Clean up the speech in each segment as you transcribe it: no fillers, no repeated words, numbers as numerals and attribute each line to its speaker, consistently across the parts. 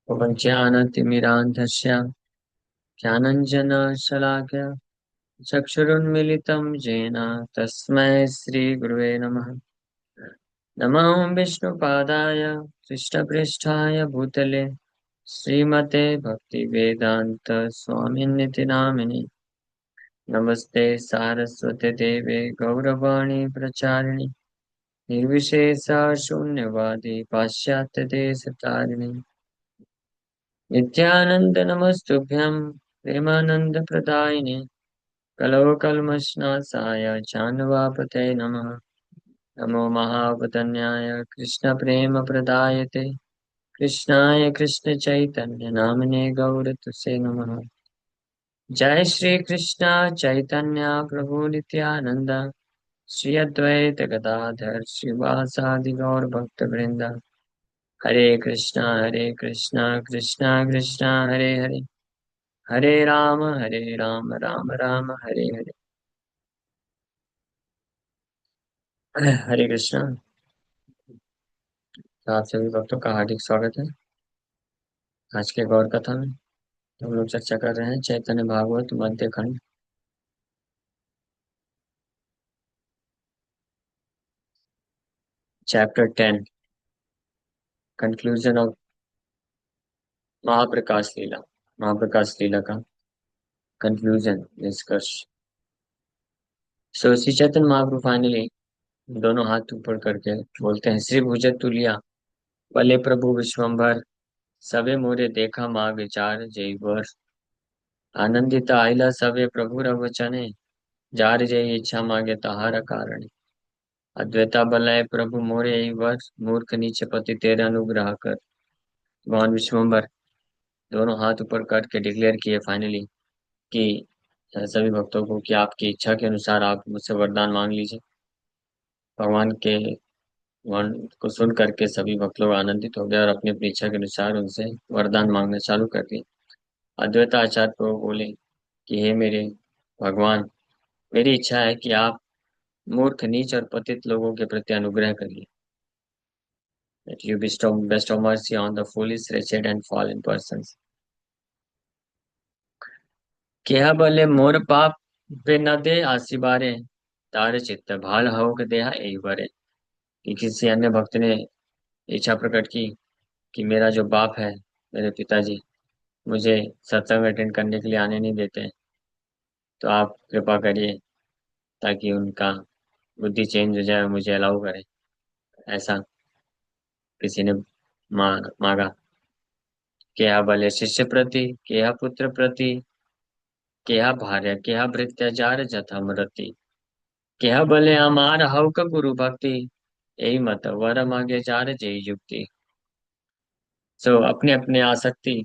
Speaker 1: प्रपञ्चानतिमिरान्धस्य ज्ञानञ्जनशलाकया चक्षुरुन्मिलितं येन तस्मै श्रीगुरुवे नमः। नमो विष्णुपादाय कृष्णपृष्ठाय भूतले श्रीमते भक्तिवेदान्त स्वामिनिति नामिने। नमस्ते सारस्वते देवे गौरवाणी प्रचारिणि निर्विशेष शून्यवादी पाश्चात्य देश तारिणि। नित्यानंद नमस्तुभ्यं प्रेमानंद प्रदायिने कलवकल्मषनाशाय चान्वापते नमः। नमो महावदन्याय कृष्ण प्रेम प्रदायते कृष्णाय कृष्ण चैतन्य नामने गौरतुसे नमः। जय श्री कृष्ण चैतन्य प्रभु नित्यानंद श्री अद्वैत गदाधर श्रीवासादि गौर भक्त वृंद। हरे कृष्णा कृष्णा कृष्णा हरे हरे हरे राम राम राम हरे हरे। हरे कृष्णा। तो आप सभी भक्तों का हार्दिक स्वागत है आज के गौर कथा में। हम लोग चर्चा कर रहे हैं चैतन्य भागवत मध्य खंड चैप्टर 10 कंक्लूजन ऑफ महाप्रकाश लीला। महाप्रकाश लीला का कंक्लूजन निष्कर्ष। सो श्री चैतन्य महाप्रभु फाइनली दोनों हाथ ऊपर करके बोलते हैं, श्री भुज तुलिया भले प्रभु विश्वम्भर सबे मोरे देखा माँ विचार जय वर। आनंदित आइला सबे प्रभु रवचने जार जय इच्छा मांगे तहारा कारण। अद्वैता बलय प्रभु मोरे यही वर मूर्ख नीच पति तेरा अनुग्रह कर। भगवान विश्वम्भर दोनों हाथ ऊपर करके डिक्लेयर किए फाइनली कि सभी भक्तों को कि आपकी इच्छा के अनुसार आप मुझसे वरदान मांग लीजिए। भगवान के वर्ण को सुन करके सभी भक्त लोग आनंदित हो गए और अपनी अपनी इच्छा के अनुसार उनसे वरदान मांगना चालू कर दिए। अद्वैत आचार्य को बोले कि हे मेरे भगवान, मेरी इच्छा है कि आप मूर्ख नीच और पतित लोगों के प्रति अनुग्रह करिए। That you bestow mercy on the foolish, wretched and fallen persons. केहा बले मोर पाप पे न दे आसीबारे तारे चित्त भाल हवक देहा यही बरे। कि किसी अन्य भक्त ने इच्छा प्रकट की कि मेरा जो बाप है, मेरे पिताजी मुझे सत्संग अटेंड करने के लिए आने नहीं देते, तो आप कृपा करिए ताकि उनका बुद्धि चेंज हो जाए और मुझे अलाउ करें। ऐसा किसी ने मांगा। केहा भले शिष्य प्रति केहा पुत्र प्रति केहा भार्य केहा भृत्याचार जथा मृति। केहा भले हमार हवक गुरु भक्ति यही मत वर मांगे चार जय युक्ति। सो अपने अपने आसक्ति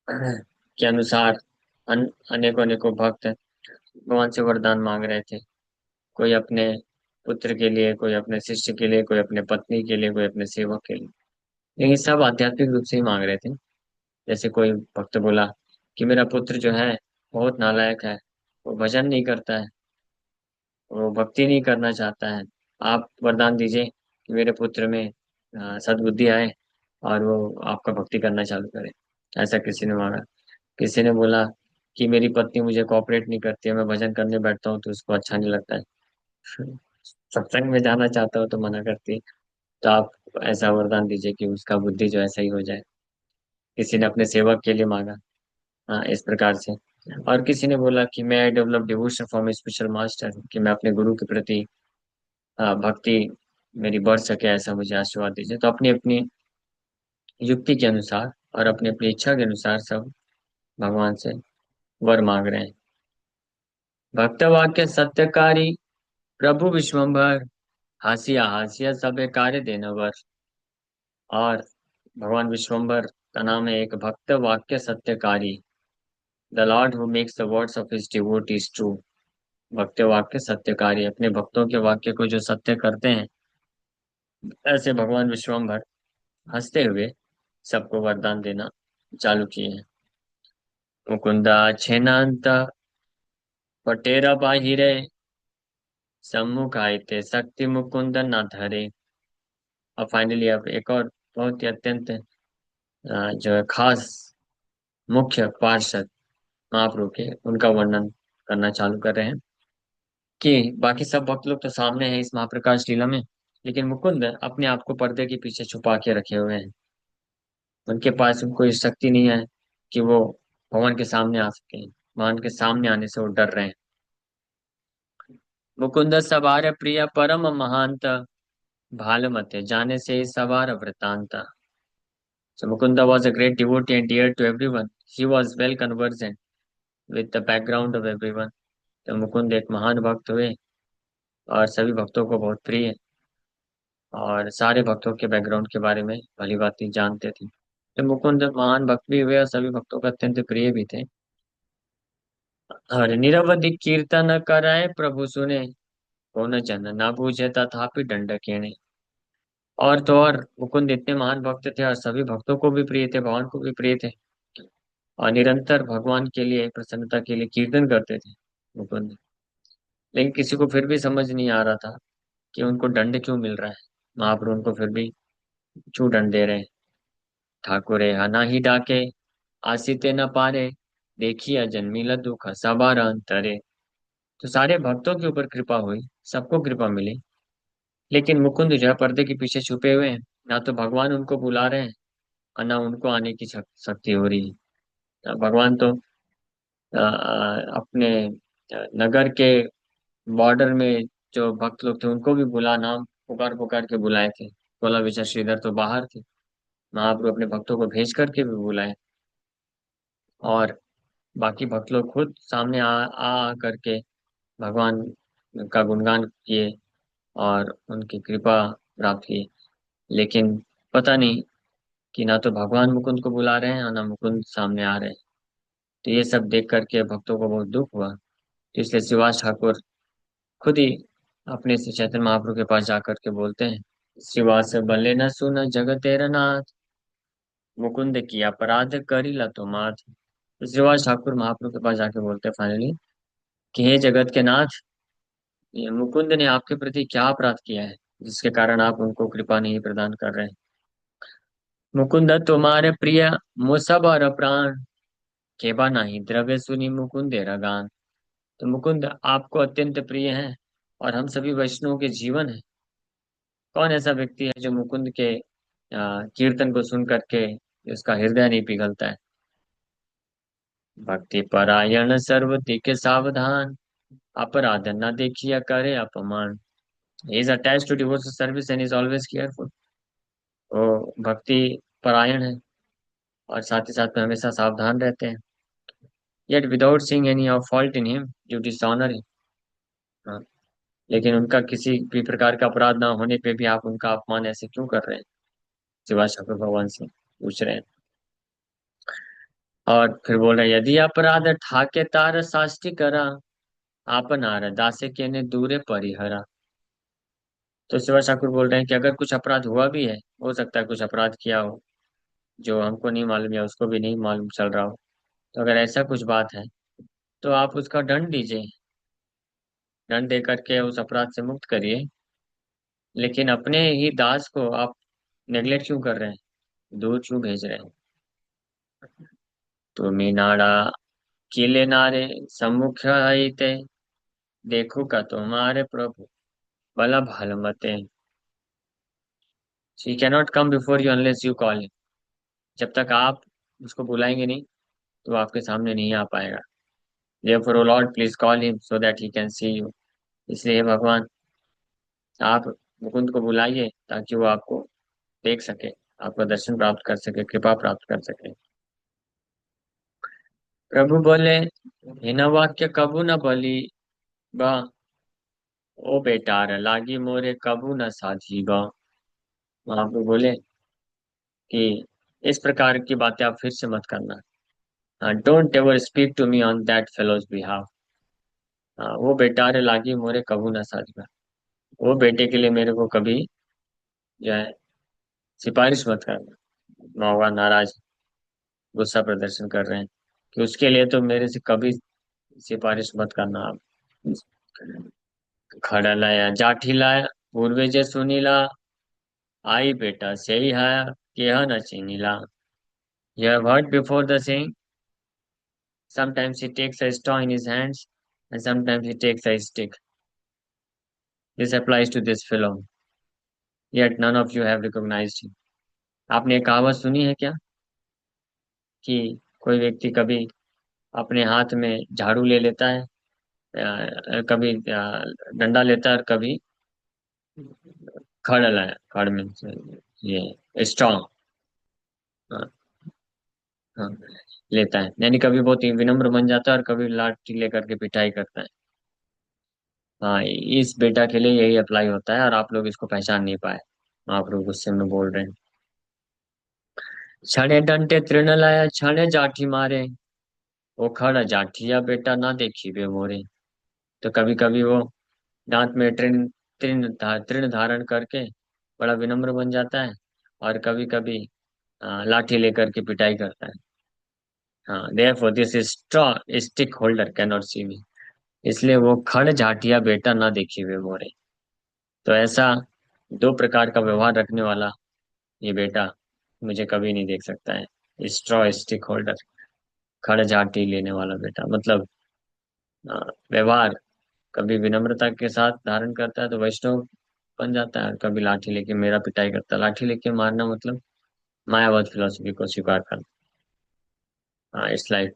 Speaker 1: के अनुसार अनेकों अनेकों भक्त भगवान से वरदान मांग रहे थे। कोई अपने पुत्र के लिए, कोई अपने शिष्य के लिए, कोई अपने पत्नी के लिए, कोई अपने सेवक के लिए, लेकिन सब आध्यात्मिक रूप से ही मांग रहे थे। जैसे कोई भक्त बोला कि मेरा पुत्र जो है बहुत नालायक है, वो भजन नहीं करता है, वो भक्ति नहीं करना चाहता है। आप वरदान दीजिए कि मेरे पुत्र में सद्बुद्धि आए और वो आपका भक्ति करना चालू करे। ऐसा किसी ने मांगा। किसी ने बोला कि मेरी पत्नी मुझे कोऑपरेट नहीं करती है, मैं भजन करने बैठता हूँ तो उसको अच्छा नहीं लगता है। सत्संग में जाना चाहता हो तो मना करती है। तो आप ऐसा वरदान दीजिए कि उसका बुद्धि जो है सही हो जाए। किसी ने अपने सेवक के लिए मांगा। हाँ, इस प्रकार से। और किसी ने बोला कि मैं develop devotion from spiritual master, कि मैं अपने गुरु के प्रति भक्ति मेरी बढ़ सके, ऐसा मुझे आशीर्वाद दीजिए। तो अपनी अपनी युक्ति के अनुसार और अपनी अपनी इच्छा के अनुसार सब भगवान से वर मांग रहे हैं। भक्त वाक्य सत्यकारी प्रभु विश्वम्भर हासिया हासिया सब कार्य देना वर। और भगवान विश्वम्भर का नाम है एक भक्त वाक्य सत्यकारी, the lord who makes the words of his devotees true. भक्त वाक्य सत्यकारी, अपने भक्तों के वाक्य को जो सत्य करते हैं, ऐसे भगवान विश्वम्भर हंसते हुए सबको वरदान देना चालू किए हैं। मुकुंदा छेनांत पटेरा बाहिरे सम्मुख आयते शक्ति मुकुंद न धरे। अब फाइनली अब एक और बहुत ही अत्यंत जो है खास मुख्य पार्षद महाप्रभु के, उनका वर्णन करना चालू कर रहे हैं कि बाकी सब भक्त लोग तो सामने हैं इस महाप्रकाश लीला में, लेकिन मुकुंद अपने आप को पर्दे के पीछे छुपा के रखे हुए हैं। उनके पास कोई शक्ति नहीं है कि वो भगवान के सामने आ सके। भगवान के सामने आने से वो डर रहे हैं। मुकुंद सवार प्रिय परम महांत, भालमते जाने से सवार वृतांत। So Mukunda was a great devotee and dear to everyone. He was well conversant with the background of everyone. तो मुकुंद एक महान भक्त हुए और सभी भक्तों को बहुत प्रिय, और सारे भक्तों के बैकग्राउंड के बारे में भली भांति जानते थे। तो मुकुंद महान भक्त भी हुए और सभी भक्तों का अत्यंत प्रिय भी थे। और निरवधि कीर्तन कराए प्रभु सुने, कौन जन ना बूझे तथापि दंड केने। और तो और मुकुंद इतने महान भक्त थे और सभी भक्तों को भी प्रिय थे, भगवान को भी प्रिय थे, और निरंतर भगवान के लिए प्रसन्नता के लिए कीर्तन करते थे मुकुंद। लेकिन किसी को फिर भी समझ नहीं आ रहा था कि उनको दंड क्यों मिल रहा है। महाप्रभु उनको फिर भी क्यों दंड दे रहे हैं। ठाकुरे हना ही डाके, आसिते न पारे, देखिए जन्मीला दुख सबार अंतरे। तो सारे भक्तों के ऊपर कृपा हुई, सबको कृपा मिली, लेकिन मुकुंद जो है पर्दे के पीछे छुपे हुए हैं। ना तो भगवान उनको बुला रहे हैं और ना उनको आने की शक्ति हो रही है। भगवान तो अपने नगर के बॉर्डर में जो भक्त लोग थे उनको भी बुला, नाम पुकार पुकार के बुलाए थे। बोला बेचा श्रीधर तो बाहर थे, महाप्रभु अपने भक्तों को भेज करके भी बुलाए, और बाकी भक्त लोग खुद सामने आ करके भगवान का गुणगान किए और उनकी कृपा प्राप्त की। लेकिन पता नहीं कि ना तो भगवान मुकुंद को बुला रहे हैं और ना मुकुंद सामने आ रहे हैं। तो ये सब देख करके भक्तों को बहुत दुख हुआ। तो इसलिए शिवास ठाकुर खुद ही अपने से चैतन्य महाप्रभु के पास जाकर के बोलते हैं, शिवास बल्ले न सुन जगत तेरा नाथ, मुकुंद की अपराध करी तो माथ। तो शिवास ठाकुर महाप्रभु के पास जाके बोलते हैं फाइनली कि हे जगत के नाथ, ये मुकुंद ने आपके प्रति क्या अपराध किया है जिसके कारण आप उनको कृपा नहीं प्रदान कर रहे हैं। मुकुंद तुम्हारे प्रिय मुसबर प्राण, केबा नहीं द्रव्य सुनी मुकुंद रगान। तो मुकुंद आपको अत्यंत प्रिय है और हम सभी वैष्णवों के जीवन है। कौन ऐसा व्यक्ति है जो मुकुंद के कीर्तन को सुन करके उसका हृदय नहीं पिघलता है। भक्ति परायण सर्व दिख सावधान, अपराध न देखिया करे अपमान। He is attached to devotional service and is always careful. वो भक्ति परायण है और साथ ही साथ में हमेशा सावधान रहते हैं। Yet without seeing any of fault in him you dishonour him. हाँ, लेकिन उनका किसी भी प्रकार का अपराध ना होने पे भी आप उनका अपमान ऐसे क्यों कर रहे हैं। शिवाय ठाकुर भगवान से पूछ रहे हैं। और फिर बोल रहे हैं, यदि अपराध ठाके तार साष्टी करा, आपनार दासे के ने दूरे परिहरा। तो शिवा ठाकुर बोल रहे हैं कि अगर कुछ अपराध हुआ भी है, हो सकता है कुछ अपराध किया हो जो हमको नहीं मालूम या उसको भी नहीं मालूम चल रहा हो। तो अगर ऐसा कुछ बात है तो आप उसका दंड दीजिए, दंड दे करके उस अपराध से मुक्त करिए। लेकिन अपने ही दास को आप नेग्लेक्ट क्यों कर रहे हैं, दूर क्यों भेज रहे हैं। तुम्ही नाड़ा किले नारे सम्मुख आईते, देखो का तुम्हारे प्रभु बला भालमते। She cannot come before you unless you call. जब तक आप उसको बुलाएंगे नहीं तो वो आपके सामने नहीं आ पाएगा। Therefore, O Lord, please call him so that he can see you. इसलिए हे भगवान, आप मुकुंद को बुलाइए ताकि वो आपको देख सके, आपका दर्शन प्राप्त कर सके, कृपा प्राप्त कर सके। प्रभु बोले, हिन वाक्य कबू न बली बा, ओ बेटार लागी मोरे कबू न साधी बा। महाप्रभु बोले कि इस प्रकार की बातें आप फिर से मत करना। Don't ever speak to me on that fellow's behalf. वो बेटार लागी मोरे कबू न साधी बा। वो बेटे के लिए मेरे को कभी जो है सिफारिश मत करना। महुआ नाराज गुस्सा प्रदर्शन कर रहे हैं कि उसके लिए तो मेरे से कभी सिफारिश मत करना आप। खड़ा लाया जाठी लाया, पूर्वे जे सुनीला, आई बेटा से ही हाया, केह न चीनीला। You have heard before the saying, sometimes he takes a straw in his hands and sometimes he takes a stick. This applies to this film, yet none of you have recognized him. आपने एक कहावत सुनी है क्या कि कोई व्यक्ति कभी अपने हाथ में झाड़ू ले लेता है, कभी डंडा लेता है और कभी खड़ लाया, खड़ में ये स्ट्रॉन्ग, हाँ, हाँ, लेता है, यानी कभी बहुत ही विनम्र बन जाता है और कभी लाठी लेकर के पिटाई करता है। हाँ, इस बेटा के लिए यही अप्लाई होता है और आप लोग इसको पहचान नहीं पाए, आप लोग गुस्से में बोल रहे हैं। छड़े डंटे तृण लाया छड़े जाठी मारे, वो खड़ा जाठिया बेटा ना देखी वे मोरे। तो कभी कभी वो दांत में तृण तृण धारण करके बड़ा विनम्र बन जाता है और कभी कभी लाठी लेकर के पिटाई करता है। हाँ, therefore this straw stick holder can not see me. इसलिए वो खड़ जाठिया बेटा ना देखी वे मोरे। तो ऐसा दो प्रकार का व्यवहार रखने वाला ये बेटा मुझे कभी नहीं देख सकता है। स्ट्रॉ स्टिक होल्डर, खड़ जाठी लेने वाला बेटा, मतलब व्यवहार कभी विनम्रता के साथ धारण करता है तो वैष्णव बन जाता है और कभी लाठी लेके मेरा पिटाई करता है। लाठी लेके मारना मतलब मायावाद फिलोसफी को स्वीकार करना। हाँ, it's like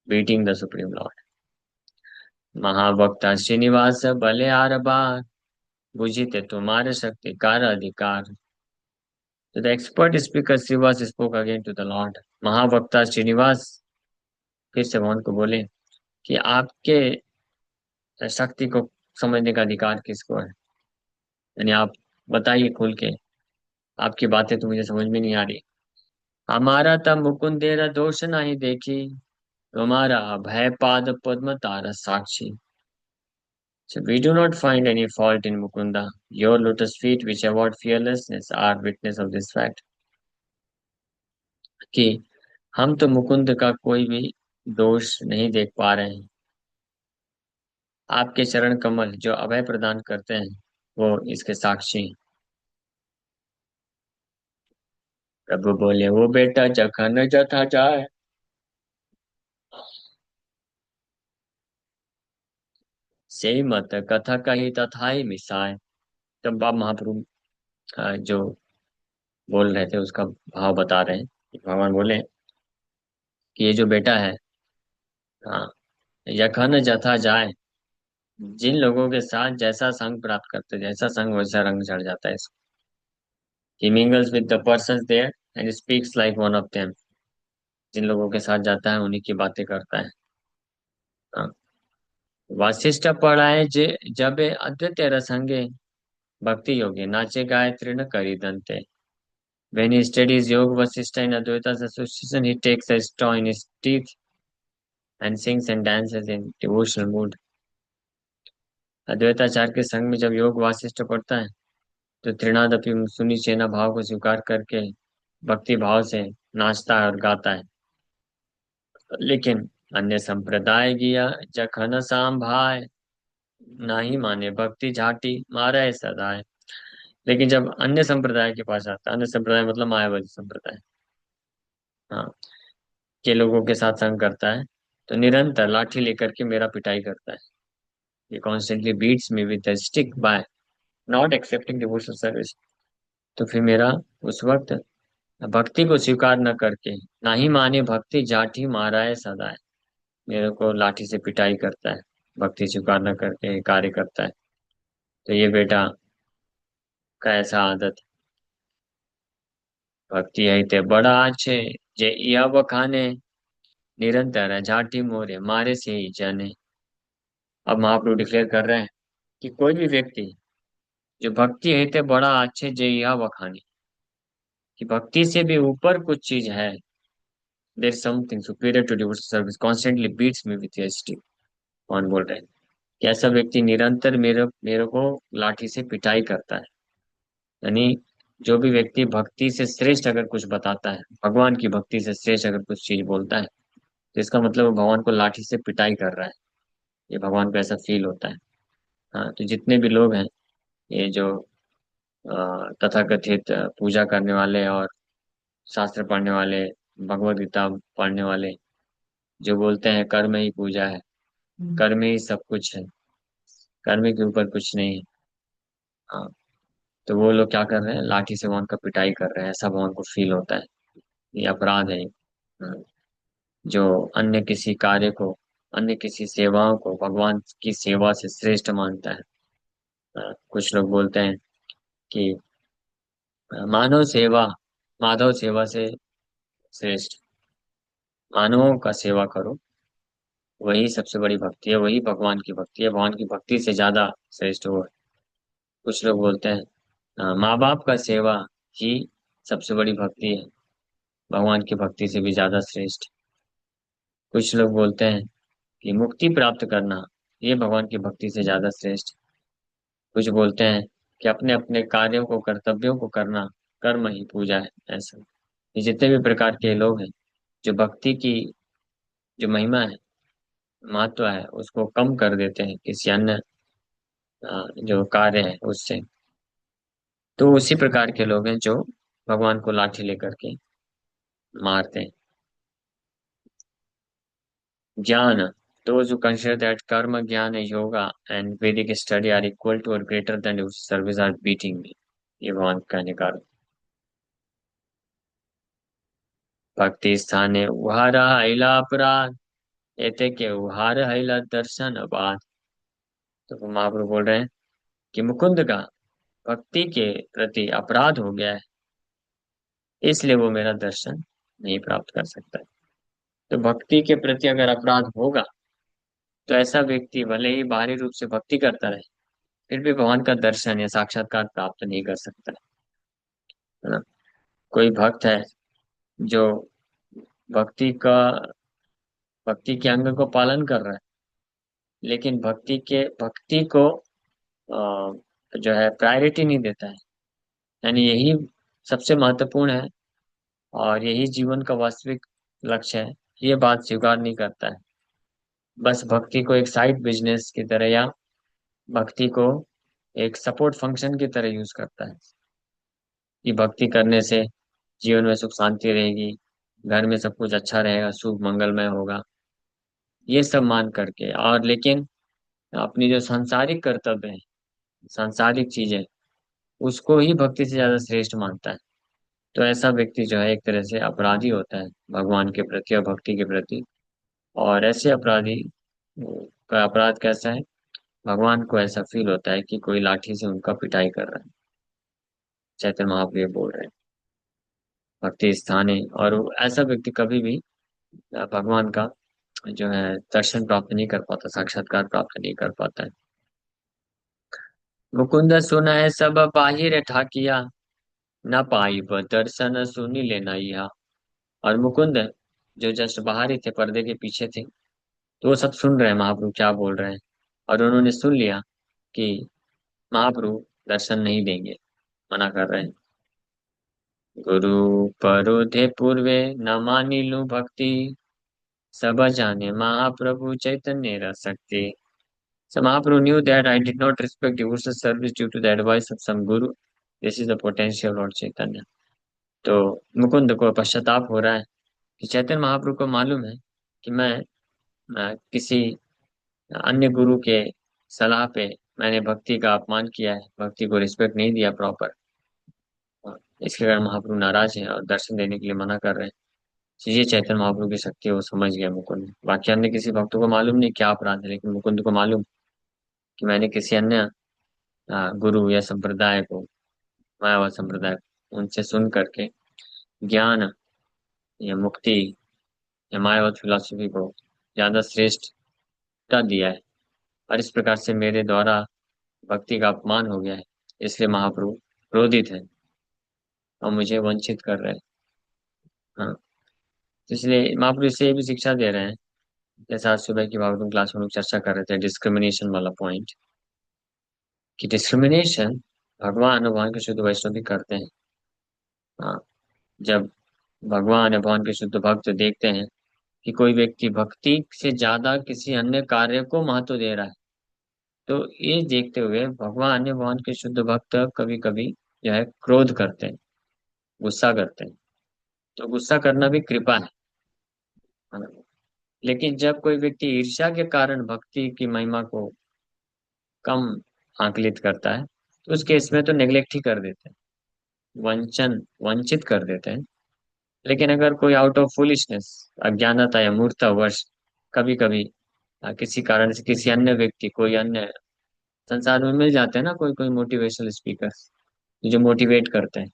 Speaker 1: beating the supreme lord. महाभक्ता श्रीनिवास भले आर बार, बुझिते तुम्हारे शक्ति कार अधिकार। तो the expert speaker Srivas spoke again to the lord. महाभक्ता श्रीनिवास फिर से भगवान को बोले कि आपके शक्ति को समझने का अधिकार किसको है, यानी आप बताइए खुल के, आपकी बातें तो मुझे समझ में नहीं आ रही। हमारा तब मुकुंद तेरा दोष नहीं देखी, तुम्हारा भय पाद पद्म तारा साक्षी। So we do not find any fault in Mukunda. Your lotus feet, which award fearlessness, are witness of this fact. कि हम तो मुकुंद का कोई भी दोष नहीं देख पा रहे हैं। आपके चरण कमल जो अभय प्रदान करते हैं वो इसके साक्षी हैं। प्रभु बोले वो बेटा जखन जथा जाए, से मत कथा कही तथाई मिसाय। तब बाप महाप्रभु जो बोल रहे थे उसका भाव बता रहे हैं कि भगवान बोले कि ये जो बेटा है, हाँ, यखन जथा जाए, जिन लोगों के साथ जैसा संग प्राप्त करते, जैसा संग वैसा रंग चढ़ जाता है इसको। He mingles with the persons there and speaks like one of them. जिन लोगों के साथ जाता है उन्हीं की बातें करता है। हाँ। वासिष्ठ पढ़ाए जे जबे अद्वितीय रसंगे, भक्ति योगी नाचे गाय तृण करी दंते। When he studies Yoga Vasishtha in Advaita's association, he takes a straw in his teeth and sings and dances in devotional mood. Advaitacharya के संग में जब योग वासिष्ठ पढ़ता है तो त्रिनादपि सुनी चेना भाव को स्वीकार करके भक्ति भाव से नाचता है और गाता है। लेकिन अन्य संप्रदाय गिया जखन साम भाई, नाही माने भक्ति झाटी मारे सदाए। लेकिन जब अन्य संप्रदाय के पास आता है, अन्य संप्रदाय मतलब मायावादी संप्रदाय, हाँ, के लोगों के साथ संग करता है तो निरंतर लाठी लेकर के मेरा पिटाई करता है। ये constantly beats me with stick by not accepting devotional service. तो फिर मेरा उस वक्त भक्ति को स्वीकार न करके, ना ही माने भक्ति जाठी माराए सदाए, मेरे को लाठी से पिटाई करता है, भक्ति स्वीकार न करके कार्य करता है। तो ये बेटा का ऐसा आदत। भक्ति है ते बड़ा अच्छे, जे यह बखाने, निरंतर जाठी मोरे मारे से ही जाने। अब महाप्रभु डिक्लेयर कर रहे हैं कि कोई भी व्यक्ति जो भक्ति है ते बड़ा अच्छे जे यह बखाने, कि भक्ति से भी ऊपर कुछ चीज है, there something superior to devotional service constantly beats me with stick. कौन बोल रहे हैं कि ऐसा व्यक्ति निरंतर मेरे मेरे को लाठी से पिटाई करता है। यानी जो भी व्यक्ति भक्ति से श्रेष्ठ अगर कुछ बताता है, भगवान की भक्ति से श्रेष्ठ अगर कुछ चीज बोलता है, तो इसका मतलब वो भगवान को लाठी से पिटाई कर रहा है। ये भगवान को ऐसा फील होता है। हाँ, तो जितने भी लोग हैं, ये जो तथाकथित पूजा करने वाले और शास्त्र पढ़ने वाले भगवत गीता पढ़ने वाले, जो बोलते हैं कर्म ही पूजा है, कर्म ही सब कुछ है, कर्म के ऊपर कुछ नहीं है। हाँ, तो वो लोग क्या कर रहे हैं, लाठी से भगवान का पिटाई कर रहे हैं, ऐसा भगवान को फील होता है। ये अपराध है। हाँ, जो अन्य किसी कार्य को, अन्य किसी सेवाओं को भगवान की सेवा से श्रेष्ठ मानता है। कुछ लोग बोलते हैं कि मानव सेवा, माधव सेवा से श्रेष्ठ, मानवों का सेवा करो, वही सबसे बड़ी भक्ति है, वही भगवान की भक्ति है, भगवान की भक्ति से ज्यादा श्रेष्ठ वो है। कुछ लोग बोलते हैं माँ बाप का सेवा ही सबसे बड़ी भक्ति है, भगवान की भक्ति से भी ज्यादा श्रेष्ठ। कुछ लोग बोलते हैं कि मुक्ति प्राप्त करना, ये भगवान की भक्ति से ज्यादा श्रेष्ठ। कुछ बोलते हैं कि अपने अपने कार्यों को, कर्तव्यों को करना, कर्म ही पूजा है, ऐसा। ये जितने भी प्रकार के लोग हैं, जो भक्ति की जो महिमा है, महत्व है, उसको कम कर देते हैं किसी अन्य जो कार्य है उससे। तो उसी प्रकार के लोग हैं जो भगवान को लाठी लेकर के मारते हैं। ज्ञान, those who consider that karma, jnana, yoga and Vedic study are equal to or greater than your service are beating me। ये भगवान कहने का अर्थ। भक्ति स्थाने उहार हैला अपराध, एते के उहार हैला दर्शन बाद। तो महाप्रभु बोल रहे हैं कि मुकुंद का भक्ति के प्रति अपराध हो गया है, इसलिए वो मेरा दर्शन नहीं प्राप्त कर सकता है। तो भक्ति के प्रति अगर अपराध होगा, तो ऐसा व्यक्ति भले ही बाहरी रूप से भक्ति करता रहे, फिर भी भगवान का दर्शन या साक्षात्कार प्राप्त नहीं कर सकता है ना। कोई भक्त है जो भक्ति का, भक्ति के अंग को पालन कर रहा है, लेकिन भक्ति को जो है प्रायोरिटी नहीं देता है, यानी यही सबसे महत्वपूर्ण है और यही जीवन का वास्तविक लक्ष्य है, ये बात स्वीकार नहीं करता है। बस भक्ति को एक साइड बिजनेस की तरह, या भक्ति को एक सपोर्ट फंक्शन की तरह यूज करता है, कि भक्ति करने से जीवन में सुख शांति रहेगी, घर में सब कुछ अच्छा रहेगा, शुभ मंगलमय होगा, ये सब मान करके। और लेकिन अपनी जो सांसारिक कर्तव्य है, सांसारिक चीजें, उसको ही भक्ति से ज्यादा श्रेष्ठ मानता है। तो ऐसा व्यक्ति जो है एक तरह से अपराधी होता है भगवान के प्रति और भक्ति के प्रति। और ऐसे अपराधी का अपराध कैसा है, भगवान को ऐसा फील होता है कि कोई लाठी से उनका पिटाई कर रहा है। चैतन्य महाप्रभु ये बोल रहे हैं, भक्ति स्थान है, और ऐसा व्यक्ति कभी भी भगवान का जो है दर्शन प्राप्त नहीं कर पाता, साक्षात्कार प्राप्त नहीं कर पाता है। मुकुंद सुन है सब बाहिर ठाकिया, न पाई ब दर्शन सुनी लेना यह। और मुकुंद जो जस्ट बाहर ही थे, पर्दे के पीछे थे, तो वो सब सुन रहे हैं महाप्रभु क्या बोल रहे हैं, और उन्होंने सुन लिया कि महाप्रभु दर्शन नहीं देंगे, मना कर रहे हैं। गुरु परोधे पूर्वे न मानिलु भक्ति, सब जाने महाप्रभु चैतन्य रसक्ति। So Mahaprabhu knew that I did not respect devotional service due to the advice of some guru. This is the potential Lord Chaitanya। तो मुकुंद को पश्चाताप हो रहा है कि चैतन्य महाप्रभु को मालूम है कि मैं किसी अन्य गुरु के सलाह पे मैंने भक्ति का अपमान किया है, भक्ति को रिस्पेक्ट नहीं दिया प्रॉपर। इसके कारण महाप्रभु नाराज है और दर्शन देने के लिए मना कर रहे हैं। तो ये चैतन्य महाप्रभु की शक्ति है, वो समझ गया मुकुंद। बाकी अन्य किसी भक्तों को मालूम नहीं क्या अपराध है, लेकिन मुकुंद को मालूम कि मैंने किसी अन्य गुरु या संप्रदाय को, मायावाद संप्रदाय, उनसे सुन करके ज्ञान या मुक्ति या मायावाद फिलॉसफी को ज्यादा श्रेष्ठता दिया है, और इस प्रकार से मेरे द्वारा भक्ति का अपमान हो गया है, इसलिए महाप्रभु क्रोधित है और मुझे वंचित कर रहे हैं। हाँ, तो इसलिए महाप्रभु इससे ये भी शिक्षा दे रहे हैं, जैसे आज सुबह की भागवत क्लास में हम लोग चर्चा कर रहे थे डिस्क्रिमिनेशन वाला पॉइंट, कि डिस्क्रिमिनेशन भगवान और भगवान के शुद्ध वैष्णव भी करते हैं। हाँ, जब भगवान या भगवान के शुद्ध भक्त देखते हैं कि कोई व्यक्ति भक्ति से ज्यादा किसी अन्य कार्य को महत्व दे रहा है, तो ये देखते हुए भगवान या भगवान के शुद्ध भक्त कभी कभी जो है क्रोध करते हैं, गुस्सा करते हैं। तो गुस्सा करना भी कृपा है ना? लेकिन जब कोई व्यक्ति ईर्ष्या के कारण भक्ति की महिमा को कम आकलित करता है, तो उस केस में तो नेग्लेक्ट ही कर देते हैं, वंचित कर देते हैं। लेकिन अगर कोई आउट ऑफ फूलिशनेस, अज्ञानता या मूर्खतावश कभी कभी किसी कारण से किसी अन्य व्यक्ति, कोई अन्य, संसार में मिल जाते हैं ना कोई कोई मोटिवेशनल स्पीकर जो मोटिवेट करते हैं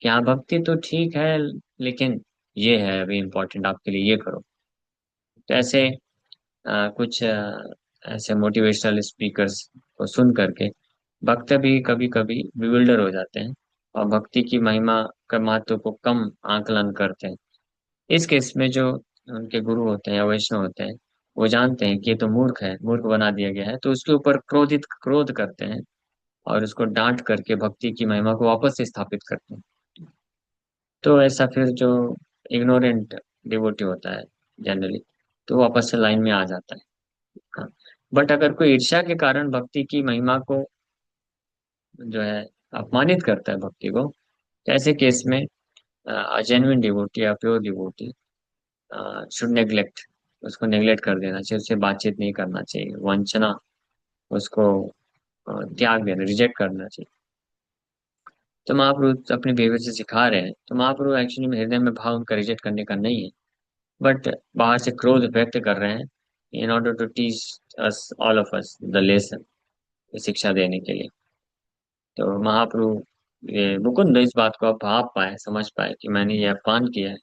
Speaker 1: कि हाँ भक्ति तो ठीक है, लेकिन ये है अभी इम्पोर्टेंट आपके लिए, ये करो। तो ऐसे कुछ ऐसे मोटिवेशनल स्पीकर्स को सुन करके भक्त भी कभी कभी विविल्डर हो जाते हैं और भक्ति की महिमा का महत्व को कम आकलन करते हैं। इस केस में जो उनके गुरु होते हैं या वैष्णव होते हैं, वो जानते हैं कि ये तो मूर्ख है, मूर्ख बना दिया गया है, तो उसके ऊपर क्रोध करते हैं और उसको डांट करके भक्ति की महिमा को वापस से स्थापित करते हैं। तो ऐसा फिर जो इग्नोरेंट डिवोटी होता है जनरली, तो वो वापस से लाइन में आ जाता है। हाँ। बट अगर कोई ईर्ष्या के कारण भक्ति की महिमा को जो है अपमानित करता है भक्ति को, तो ऐसे केस में जेन्युइन डिवोटी या प्योर डिवोटी शुड नेग्लेक्ट, उसको नेग्लेक्ट कर देना चाहिए, उससे बातचीत नहीं करना चाहिए, वंचना, उसको त्याग देना, रिजेक्ट करना चाहिए। तो महाप्रभु अपने बिहेवियर से सिखा रहे हैं, तो महाप्रभु एक्चुअली में हृदय में भाव उनका रिजेक्ट करने का नहीं है, बट बाहर से क्रोध व्यक्त कर रहे हैं in order to teach us, all of us the lesson, शिक्षा देने के लिए। तो महाप्रभु, ये मुकुंद इस बात को अब भाप पाए, समझ पाए कि मैंने ये अपमान किया है,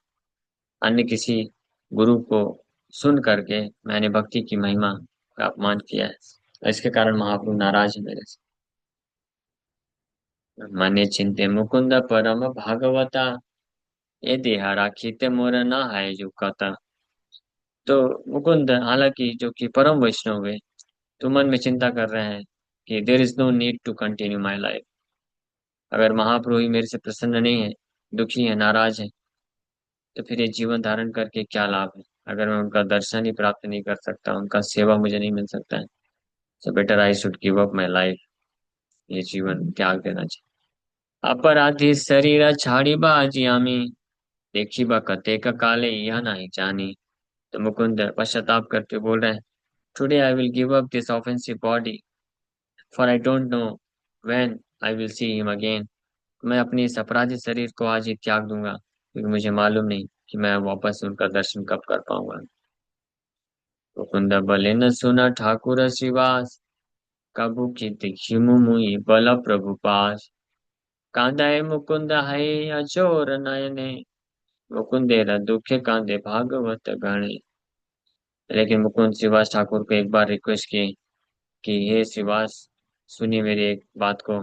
Speaker 1: अन्य किसी गुरु को सुन करके मैंने भक्ति की महिमा का अपमान किया है। इसके कारण महाप्रभु नाराज है मेरे से। मने चिंते मुकुंद परम भागवता, ये देहा राखीते मोर न है जो कथा। तो मुकुंद, हालांकि जो कि परम वैष्णव है, तो मन में चिंता कर रहे हैं कि there is no need to continue my life. अगर महाप्रभु ही मेरे से प्रसन्न नहीं है, दुखी है, नाराज है, तो फिर ये जीवन धारण करके क्या लाभ है, अगर मैं उनका दर्शन ही प्राप्त नहीं कर सकता, उनका सेवा मुझे नहीं मिल सकता है। So better I should give up my life, ये जीवन त्याग देना चाहिए। अपराधी शरीर छाड़ी बाजियामी, देखी बा कते का काले यह नहीं जानी। तो मुकुंद पश्चाताप करते हुए बोल रहे हैं, today I will give up this offensive body, for I don't know when I will see him again. मैं अपने इस अपराधी शरीर को आज ही त्याग दूंगा, क्योंकि मुझे मालूम नहीं कि मैं वापस उनका दर्शन कब कर पाऊंगा। मुकुंद बले न सुना ठाकुर श्रीवास, कबू की दिखिमु मुई बल प्रभु पास। कांदाए मुकुंद है अजोर नयने, मुकुंदेरा दुखे कांदे भागवत गणे। लेकिन मुकुंद श्रीवास ठाकुर को एक बार रिक्वेस्ट की कि हे श्रीवास, सुनिए मेरी एक बात को,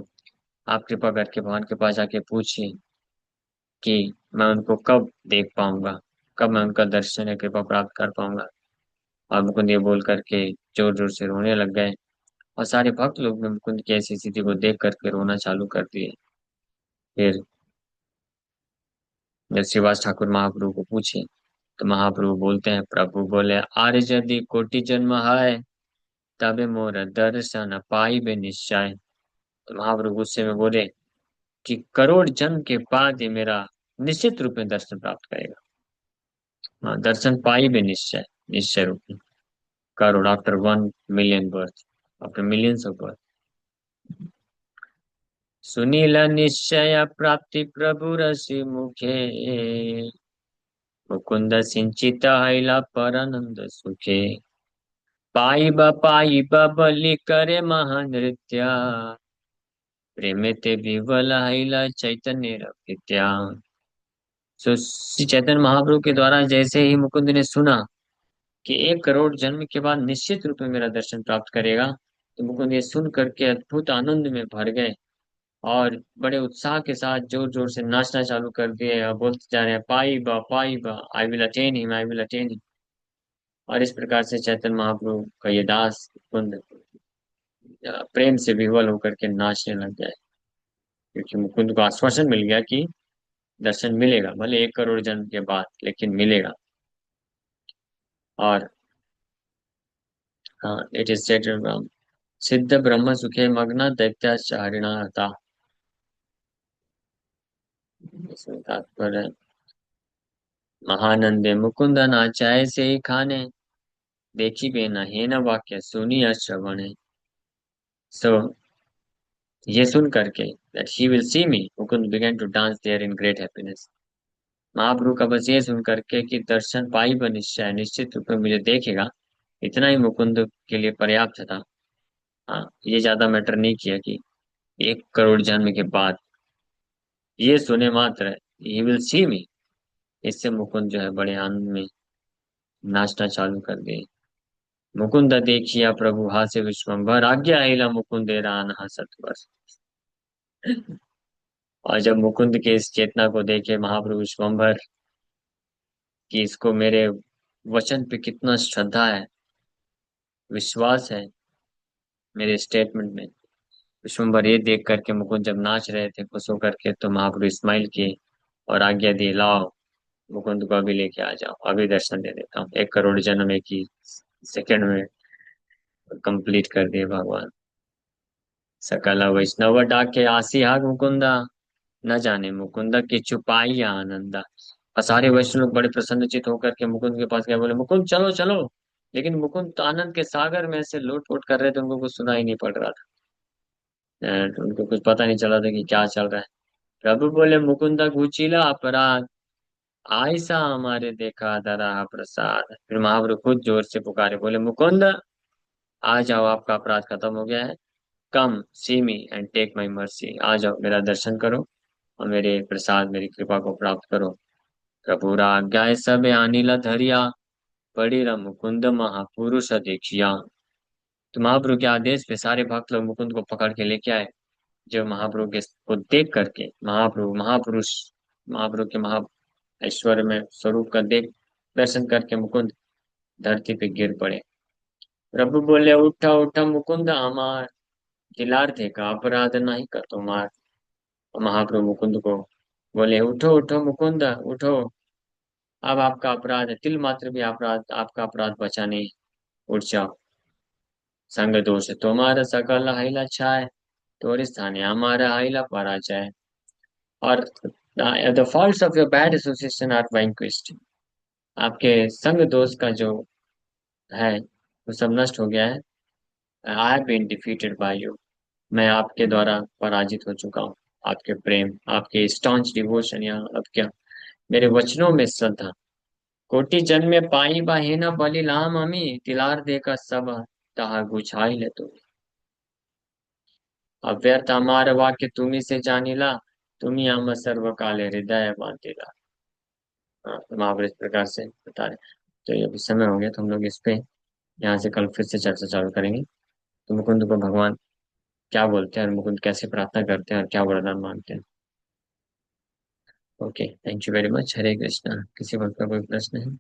Speaker 1: आप कृपा करके भगवान के पास जाके पूछिए कि मैं उनको कब देख पाऊंगा, कब मैं उनका दर्शन या कृपा प्राप्त कर पाऊंगा। और मुकुंद ये बोल करके जोर जोर से रोने लग गए, और सारे भक्त लोग भी मुकुंद की ऐसी स्थिति को देख करके रोना चालू कर दिए। फिर जब श्रीवास ठाकुर महाप्रभु को पूछे, तो महाप्रभु बोलते हैं, प्रभु बोले, आर्य यदि कोटि जन्म है, तबे मोर दर्शन पाइबे निश्चय। तो महाप्रभु गुस्से में बोले कि करोड़ जन्म के बाद ये मेरा निश्चित रूप में दर्शन प्राप्त करेगा। हाँ, दर्शन पाइबे निश्चय, निश्चय रूप में, crore, after 1 million birth, after millions of birth. Sunil निश्चय प्राप्ति प्रभु रसि मुखे, मुकुंद सिंचित हैला परनंद सुखे। पाइबा बलि करे महानृत्य, प्रेमे ते विवल हैला चैतन्य रवित्या। सो श्री चैतन्य महाप्रभु के द्वारा जैसे ही मुकुंद ने सुना कि 1 करोड़ जन्म के बाद निश्चित रूप में मेरा दर्शन प्राप्त करेगा, तो मुकुंद ये सुन करके अद्भुत आनंद में भर गए और बड़े उत्साह के साथ जोर जोर से नाचना चालू कर दिए और बोलते जा रहे हैं, पाई बा, I will attain him, I will attain him. और इस प्रकार से चैतन्य महाप्रभु का ये दास मुकुंद प्रेम से विह्वल होकर के नाचने लग गए, क्योंकि मुकुंद को आश्वासन मिल गया कि दर्शन मिलेगा, भले 1 करोड़ जन्म के बाद, लेकिन मिलेगा। और हाँ, इट इज सेड, सिद्ध ब्रह्म सुखे मग्न दैत्याचारिणा था। इसमें तात्पर्य है महानंदे मुकुंद नाचाए से ही खाने, देखी बेना है न वाक्य सुनी श्रवणे। सो ये सुन करके that he will see me, Mukund began to dance there in great happiness। महाप्रभु का बस ये सुन करके कि दर्शन पाई व निश्चय, निश्चित रूप में मुझे देखेगा, इतना ही मुकुंद के लिए पर्याप्त था। हाँ, ये ज्यादा मैटर नहीं किया कि 1 करोड़ जन्म के बाद ये सुने मात्र ही विल सी मी, इससे मुकुंद जो है बड़े आनंद में नाचना चालू कर दिए। मुकुंद देखिया प्रभु हास्य विश्वम्भर, आज्ञा अहिला मुकुंद रान हसत बस। और जब मुकुंद के इस चेतना को देखे महाप्रभु विश्वम्भर, कि इसको मेरे वचन पे कितना श्रद्धा है, विश्वास है मेरे स्टेटमेंट में, विश्वम्भर ये देख करके मुकुंद जब नाच रहे थे खुश होकर के, तो महाप्रभु स्माइल किए और आज्ञा दी, लाओ मुकुंद को अभी लेके आ जाओ, अभी दर्शन दे देता हूँ। 1 करोड़ जन्म एक ही सेकंड में कंप्लीट कर दिए भगवान। सकला वैष्णव डाके आसी हाग मुकुंदा, न जाने मुकुंदा की छुपाई आनंदा। और सारे वैष्णव लोग बड़े प्रसन्नचित होकर के मुकुंद के पास गए, बोले मुकुंद चलो चलो। लेकिन मुकुंद तो आनंद के सागर में से लोट पोट कर रहे थे, उनको कुछ सुना ही नहीं पड़ रहा था। उनको कुछ पता नहीं चला था कि क्या चल रहा है। प्रभु बोले मुकुंदा कुचिला अपराध, आयसा हमारे देखा धरा प्रसाद। फिर महाप्रभु खुद जोर से पुकारे, बोले मुकुंद आ जाओ, आपका अपराध खत्म हो गया है। Come see me and take my mercy, आ जाओ मेरा दर्शन करो और मेरे प्रसाद मेरी कृपा को प्राप्त करो। प्रभु आज्ञा सब अनिल धरिया, पड़ी र मुकुंद महापुरुष देखिया। तो महाप्रभु के आदेश पे सारे भक्त लोग मुकुंद को पकड़ के लेके आए। जब महाप्रभु के को देख करके महाप्रभु महापुरुष, महाप्रभु के महा ऐश्वर्य में स्वरूप का देख दर्शन करके मुकुंद धरती पे गिर पड़े। प्रभु बोले उठा उठा मुकुंद हमार, दिलार का अपराध नहीं कर तुम्हार। और महाप्रभु मुकुंद को बोले उठो उठो मुकुंद उठो, अब आपका अपराध है, तिल मात्र भी अपराध, आपका अपराध बचा नहीं, उठ जाओ। संग दोष तुम्हारा सकल हाइला छाय, तोरे स्थाने हमारा हाइला पराजय। और the faults of your bad association are vanquished, आपके संग दोष का जो है वो सब नष्ट हो गया है। I have been defeated by you, मैं आपके द्वारा पराजित हो चुका हूँ। आपके प्रेम, आपके स्टॉन्च डिवोशन, या अब क्या, मेरे वचनों में श्रद्धा, कोटि जन्म में पाई बाहे न बलि लाम अमी, तिलार देकर सब तहा गुछाई ले तुम। अव्यर्थ हमार वाक्य तुम्ही से जानिला, तुम्ही हम सर्व काले हृदय बांधिला। हाँ, तो महावर इस प्रकार से बता रहे। तो ये अभी समय हो गया, तो हम लोग इस पे यहाँ से कल फिर से चर्चा चालू करेंगे। तो मुकुंद को भगवान क्या बोलते हैं और मुकुंद कैसे प्रार्थना करते हैं और क्या वरदान मांगते हैं। Okay, thank you very much. Hare Krishna. किसी वक्त का कोई प्रश्न है?